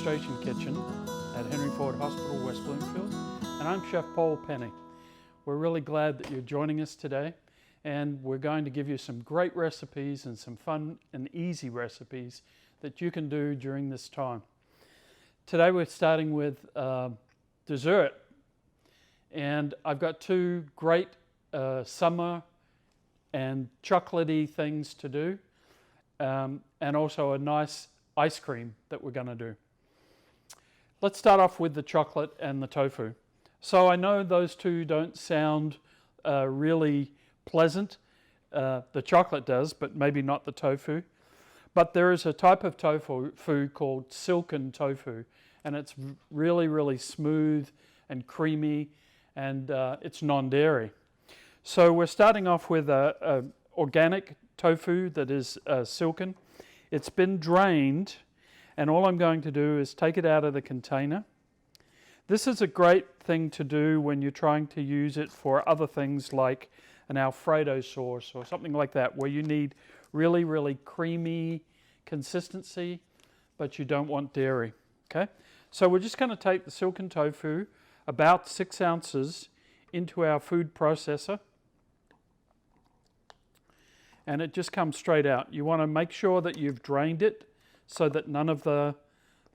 demonstration kitchen at Henry Ford Hospital, West Bloomfield, and I'm Chef Paul Penny. We're really glad that you're joining us today, and we're going to give you some great recipes and some fun and easy recipes that you can do during this time. Today we're starting with dessert, and I've got two great summer and chocolatey things to do, and also a nice ice cream that we're going to do. Let's start off with the chocolate and the tofu. So I know those two don't sound really pleasant. The chocolate does, but maybe not the tofu. But there is a type of tofu called silken tofu, and it's really, really smooth and creamy, and it's non-dairy. So we're starting off with a organic tofu that is silken. It's been drained, and all I'm going to do is take it out of the container. This is a great thing to do when you're trying to use it for other things like an Alfredo sauce or something like that, where you need really, really creamy consistency, but you don't want dairy. Okay? So we're just going to take the silken tofu, about 6 ounces, into our food processor. And it just comes straight out. You want to make sure that you've drained it so that none of the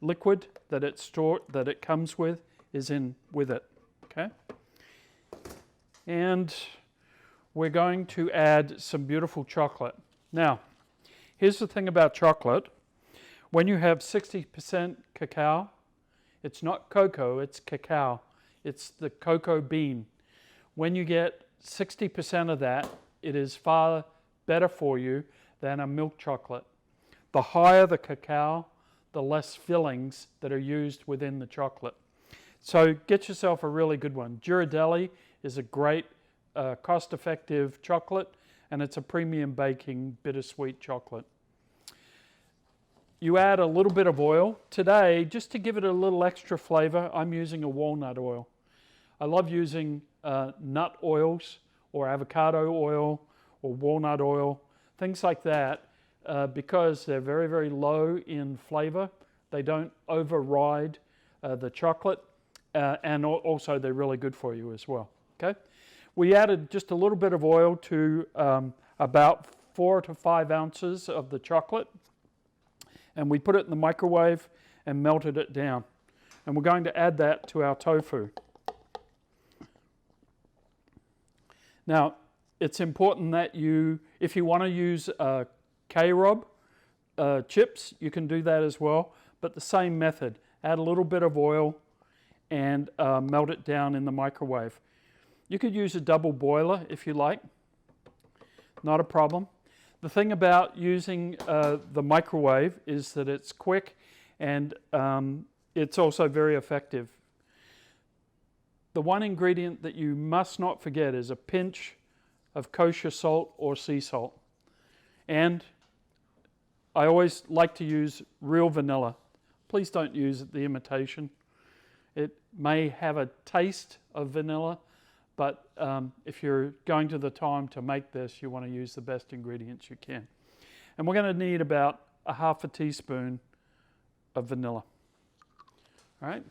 liquid that it comes with is in with it. Okay? And we're going to add some beautiful chocolate. Now, here's the thing about chocolate. When you have 60% cacao, it's not cocoa, it's cacao. It's the cocoa bean. When you get 60% of that, it is far better for you than a milk chocolate. The higher the cacao, the less fillings that are used within the chocolate. So get yourself a really good one. Ghirardelli is a great cost-effective chocolate, and it's a premium baking bittersweet chocolate. You add a little bit of oil. Today, just to give it a little extra flavor, I'm using a walnut oil. I love using nut oils or avocado oil or walnut oil, things like that, because they're very, very low in flavor. They don't override the chocolate, and also they're really good for you as well. Okay, we added just a little bit of oil to about 4 to 5 ounces of the chocolate, and we put it in the microwave and melted it down. And we're going to add that to our tofu. Now, it's important that if you want to use K-Rob chips, you can do that as well, but the same method. Add a little bit of oil and melt it down in the microwave. You could use a double boiler if you like, not a problem. The thing about using the microwave is that it's quick and it's also very effective. The one ingredient that you must not forget is a pinch of kosher salt or sea salt. And I always like to use real vanilla. Please don't use the imitation. It may have a taste of vanilla, but if you're going to the time to make this, you want to use the best ingredients you can. And we're going to need about a half a teaspoon of vanilla. All right?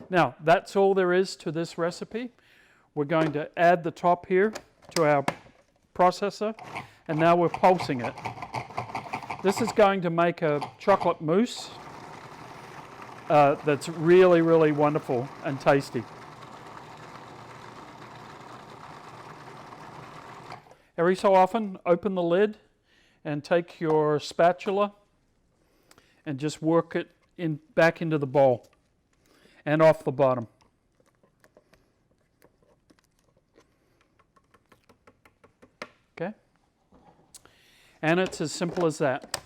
Now, that's all there is to this recipe. We're going to add the top here to our processor, and now we're pulsing it. This is going to make a chocolate mousse that's really, really wonderful and tasty. Every so often, open the lid and take your spatula and just work it back into the bowl and off the bottom. Okay? And it's as simple as that.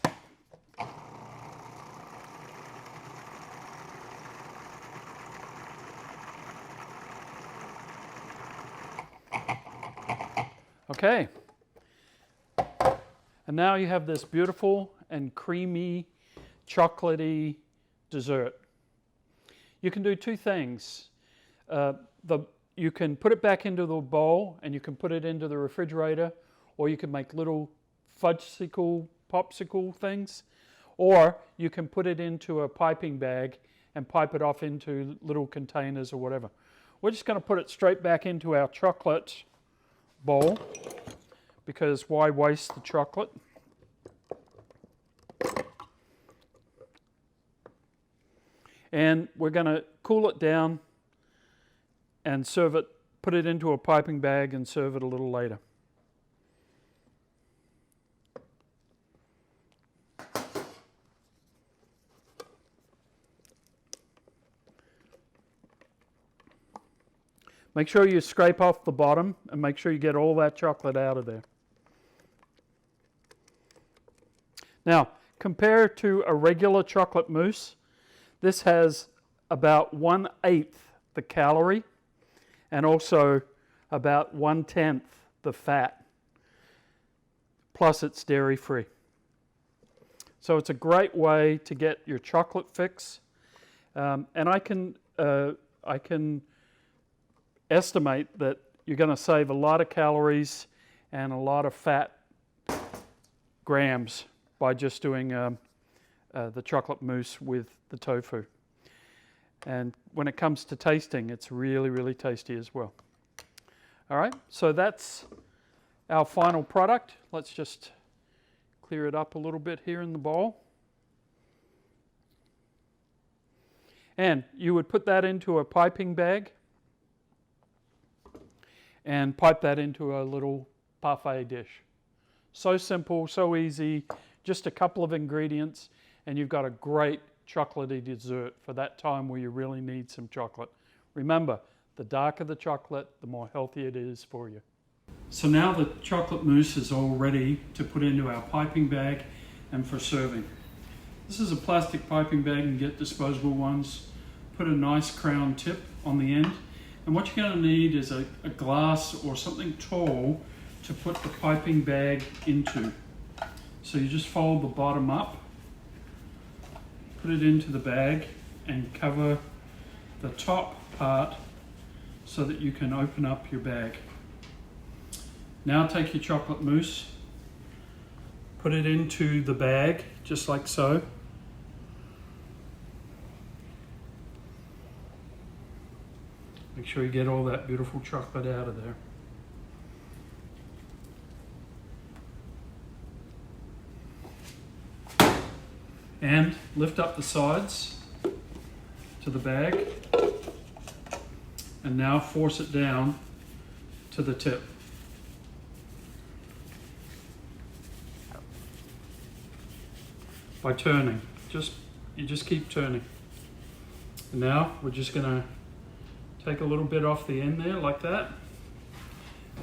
Okay. And now you have this beautiful and creamy, chocolatey dessert. You can do two things. You can put it back into the bowl and you can put it into the refrigerator, or you can make little fudgesicle, popsicle things, Or you can put it into a piping bag and pipe it off into little containers or whatever. We're just going to put it straight back into our chocolate bowl, because why waste the chocolate? And we're going to cool it down and serve it, put it into a piping bag and serve it a little later. Make sure you scrape off the bottom and make sure you get all that chocolate out of there. Now, compared to a regular chocolate mousse, this has about 1/8 the calorie and also about 1/10 the fat. Plus it's dairy free. So it's a great way to get your chocolate fix. And I can estimate that you're going to save a lot of calories and a lot of fat grams by just doing the chocolate mousse with the tofu. And when it comes to tasting, it's really, really tasty as well. All right, so that's our final product. Let's just clear it up a little bit here in the bowl. And you would put that into a piping bag and pipe that into a little parfait dish. So simple, so easy, just a couple of ingredients, and you've got a great chocolatey dessert for that time where you really need some chocolate. Remember, the darker the chocolate, the more healthy it is for you. So now the chocolate mousse is all ready to put into our piping bag and for serving. This is a plastic piping bag, and get disposable ones. Put a nice crown tip on the end. And what you're going to need is a glass or something tall to put the piping bag into. So you just fold the bottom up, put it into the bag, and cover the top part so that you can open up your bag. Now take your chocolate mousse, put it into the bag just like so. Make sure you get all that beautiful chocolate out of there. And lift up the sides to the bag, and now force it down to the tip. By turning, you just keep turning. And now we're just going to take a little bit off the end there like that.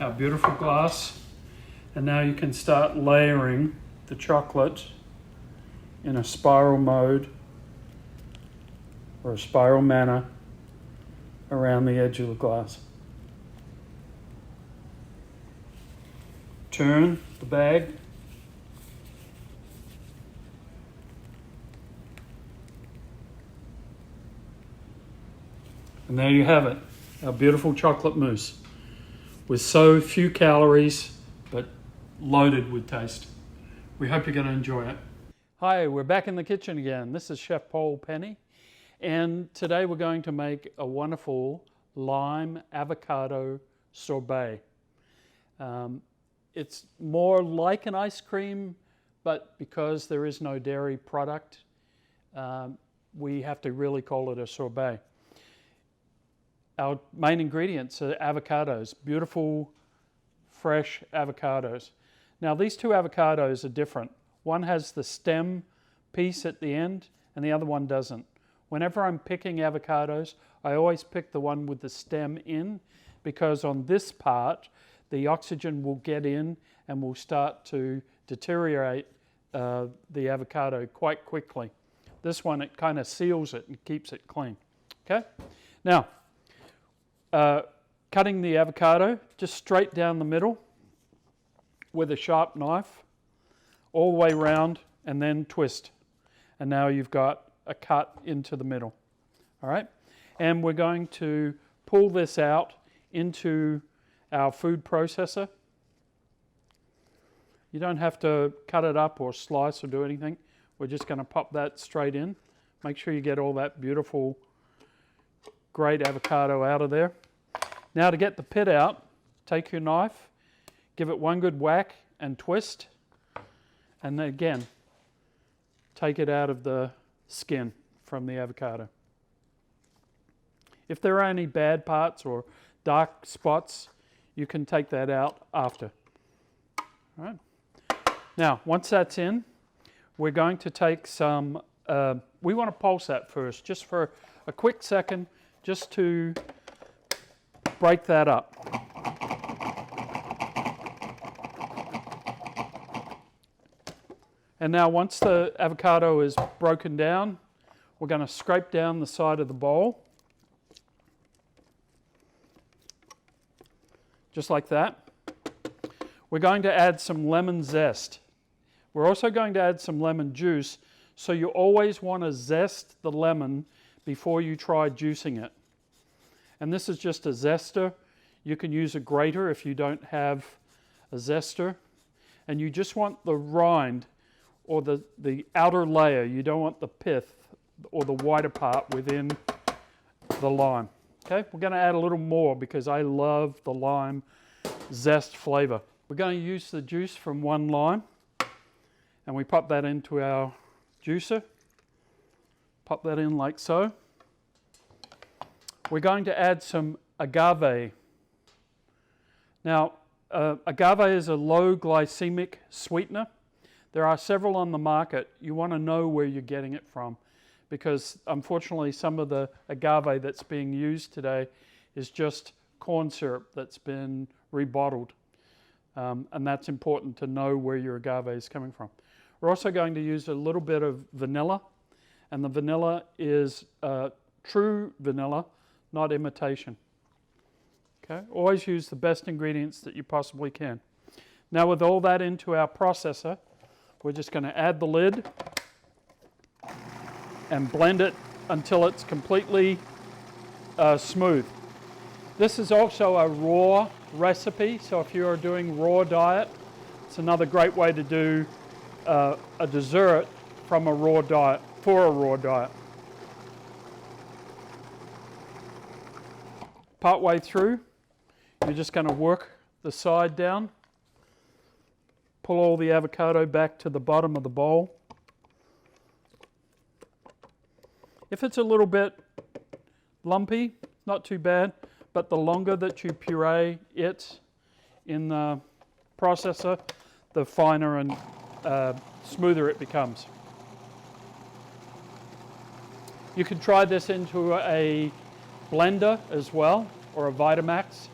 Our beautiful glass. And now you can start layering the chocolate in a spiral mode or a spiral manner around the edge of the glass. Turn the bag. And there you have it, our beautiful chocolate mousse with so few calories, but loaded with taste. We hope you're going to enjoy it. Hi, we're back in the kitchen again. This is Chef Paul Penny, and today we're going to make a wonderful lime avocado sorbet. It's more like an ice cream, but because there is no dairy product, we have to really call it a sorbet. Our main ingredients are avocados, beautiful, fresh avocados. Now these two avocados are different. One has the stem piece at the end and the other one doesn't. Whenever I'm picking avocados, I always pick the one with the stem in, because on this part, the oxygen will get in and will start to deteriorate the avocado quite quickly. This one, it kind of seals it and keeps it clean. Okay? Now, cutting the avocado just straight down the middle with a sharp knife, all the way around, and then twist. And now you've got a cut into the middle. All right? And we're going to pull this out into our food processor. You don't have to cut it up or slice or do anything. we're just going to pop that straight in. Make sure you get all that beautiful, great avocado out of there. Now to get the pit out, take your knife, give it one good whack and twist, and then again, take it out of the skin from the avocado. If there are any bad parts or dark spots, you can take that out after. All right. Now, once that's in, we're going to take some, we want to pulse that first, just for a quick second, just to break that up. And now once the avocado is broken down, we're going to scrape down the side of the bowl. Just like that. We're going to add some lemon zest. We're also going to add some lemon juice, so you always want to zest the lemon before you try juicing it. And this is just a zester. You can use a grater if you don't have a zester. And you just want the rind, or the outer layer. You don't want the pith or the whiter part within the lime. Okay, we're going to add a little more because I love the lime zest flavor. We're going to use the juice from one lime, and we pop that into our juicer. Pop that in like so. We're going to add some agave. Now, agave is a low glycemic sweetener. There are several on the market. You want to know where you're getting it from, because unfortunately some of the agave that's being used today is just corn syrup that's been rebottled. And that's important to know where your agave is coming from. We're also going to use a little bit of vanilla, and the vanilla is true vanilla, not imitation. Okay? Always use the best ingredients that you possibly can. Now with all that into our processor, we're just going to add the lid and blend it until it's completely smooth. This is also a raw recipe, so if you are doing raw diet, it's another great way to do a dessert from a raw diet, for a raw diet. Partway through, you're just going to work the side down. Pull all the avocado back to the bottom of the bowl. If it's a little bit lumpy, not too bad, but the longer that you puree it in the processor, the finer and smoother it becomes. You can try this into a blender as well, or a Vitamax.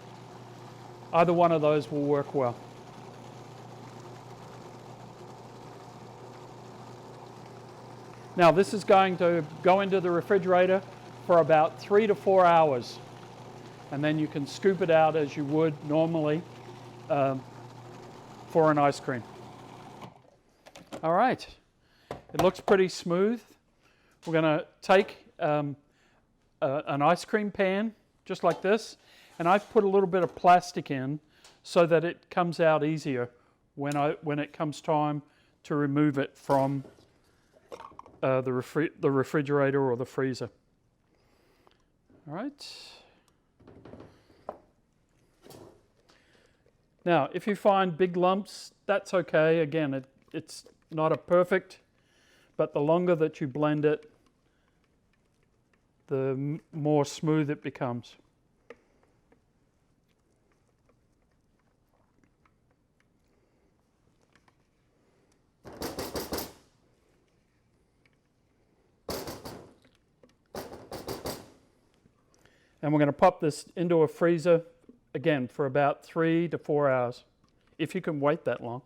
Either one of those will work well. Now this is going to go into the refrigerator for about 3 to 4 hours, and then you can scoop it out as you would normally for an ice cream. All right, it looks pretty smooth. We're going to take an ice cream pan just like this, and I've put a little bit of plastic in so that it comes out easier when it comes time to remove it from the refrigerator or the freezer. All right. Now, if you find big lumps, that's okay. Again, it's not a perfect, but the longer that you blend it, the more smooth it becomes. And we're going to pop this into a freezer, again, for about 3 to 4 hours, if you can wait that long.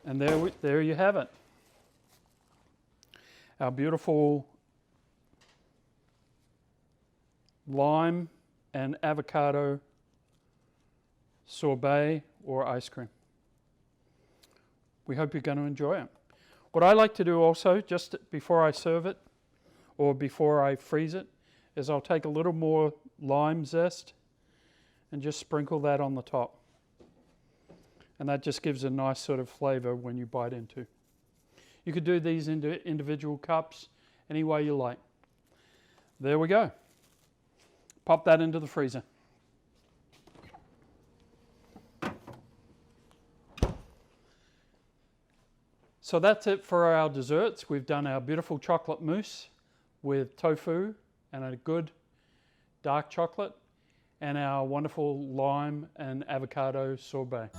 And there you have it. Our beautiful lime and avocado sorbet or ice cream. We hope you're going to enjoy it. What I like to do also, just before I serve it, or before I freeze it, is I'll take a little more lime zest and just sprinkle that on the top. and that just gives a nice sort of flavor when you bite into. You could do these into individual cups any way you like. There we go. Pop that into the freezer. So that's it for our desserts. We've done our beautiful chocolate mousse with tofu and a good dark chocolate, and our wonderful lime and avocado sorbet.